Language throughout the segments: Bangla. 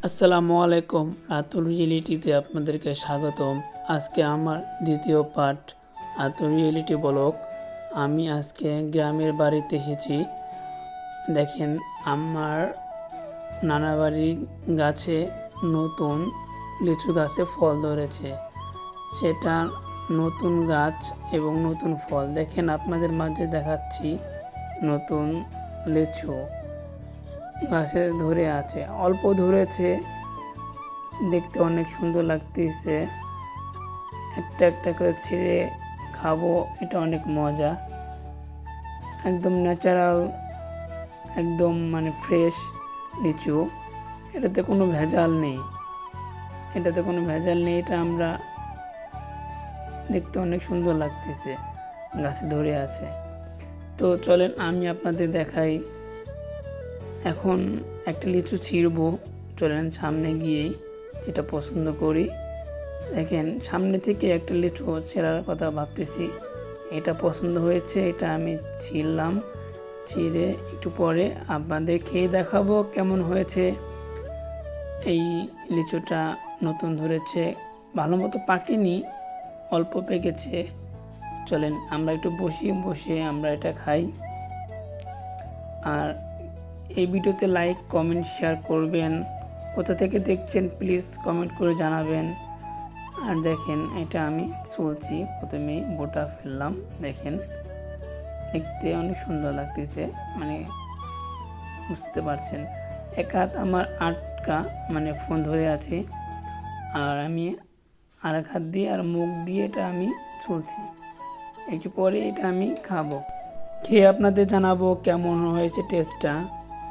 আসসালামু আলাইকুম। আতুর রিয়েলিটিতে আপনাদেরকে স্বাগতম। আজকে আমার দ্বিতীয় পার্ট আতুর রিয়েলিটি ব্লগ। আমি আজকে গ্রামের বাড়িতে এসেছি। দেখেন, আমার নানা বাড়ির গাছে নতুন লিচু গাছে ফল ধরেছে। সেটা নতুন গাছ এবং নতুন ফল। দেখেন, আপনাদের মাঝে দেখাচ্ছি নতুন লিচু গাছে ধরে আছে। অল্প ধরেছে, দেখতে অনেক সুন্দর লাগতেছে। একটা একটা করে ছিঁড়ে খাবো, এটা অনেক মজা। একদম ন্যাচারাল, একদম ফ্রেশ লিচু। এটাতে কোনো ভেজাল নেই, এটা আমরা দেখতে অনেক সুন্দর লাগতেছে, গাছে ধরে আছে। তো চলেন আমি আপনাদের দেখাই। এখন একটা লিচু ছিঁড়বো, চলেন সামনে গিয়েই যেটা পছন্দ করি। দেখেন, সামনে থেকে একটা লিচু ছেঁড়ার কথা ভাবতেছি। এটা পছন্দ হয়েছে, এটা আমি ছিঁড়লাম। ছিঁড়ে একটু পরে আপনাদের খেয়ে দেখাবো কেমন হয়েছে। এই লিচুটা নতুন ধরেছে, ভালো মতো পাকেনি, অল্প পেকেছে। চলেন আমরা একটু বসে আমরা এটা খাই। আর এই ভিডিওতে লাইক, কমেন্ট, শেয়ার করবেন। কোথা থেকে দেখছেন প্লিজ কমেন্ট করে জানাবেন। আর দেখেন, এটা আমি চলছি, প্রথমে বোটা ফেললাম। দেখেন, দেখতে অনেক সুন্দর লাগতেছে, বুঝতে পারছেন। এক হাত আমার আটকা, ফোন ধরে আছে, আর আমি আর এক হাত দিয়ে আর মুখ দিয়ে এটা আমি চলছি। একটু পরে এটা আমি খাবো, খেয়ে আপনাদের জানাবো কেমন হয়েছে টেস্টটা।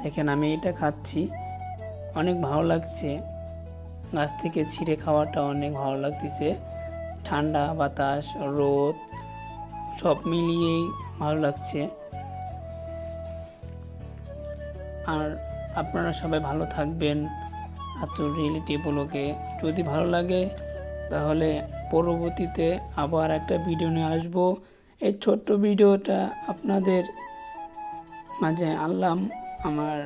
দেখেন, আমি এটা খাচ্ছি, অনেক ভালো লাগছে। গাছ থেকে ছিঁড়ে খাওয়াটা অনেক ভালো লাগতেছে। ঠান্ডা বাতাস, রোদ সব মিলিয়েই ভালো লাগছে। আর আপনারা সবাই ভালো থাকবেন। আতুর রিয়েলিটি ব্লগে যদি ভালো লাগে তাহলে পরবর্তীতে আবার একটা ভিডিও নিয়ে আসবো। এই ছোট্ট ভিডিওটা আপনাদের মাঝে আনলাম। আমার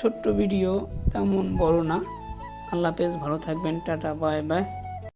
ছোট্ট ভিডিও, তেমন বড় না। আল্লাহ হাফেজ, ভালো থাকবেন, টাটা, বাই বাই।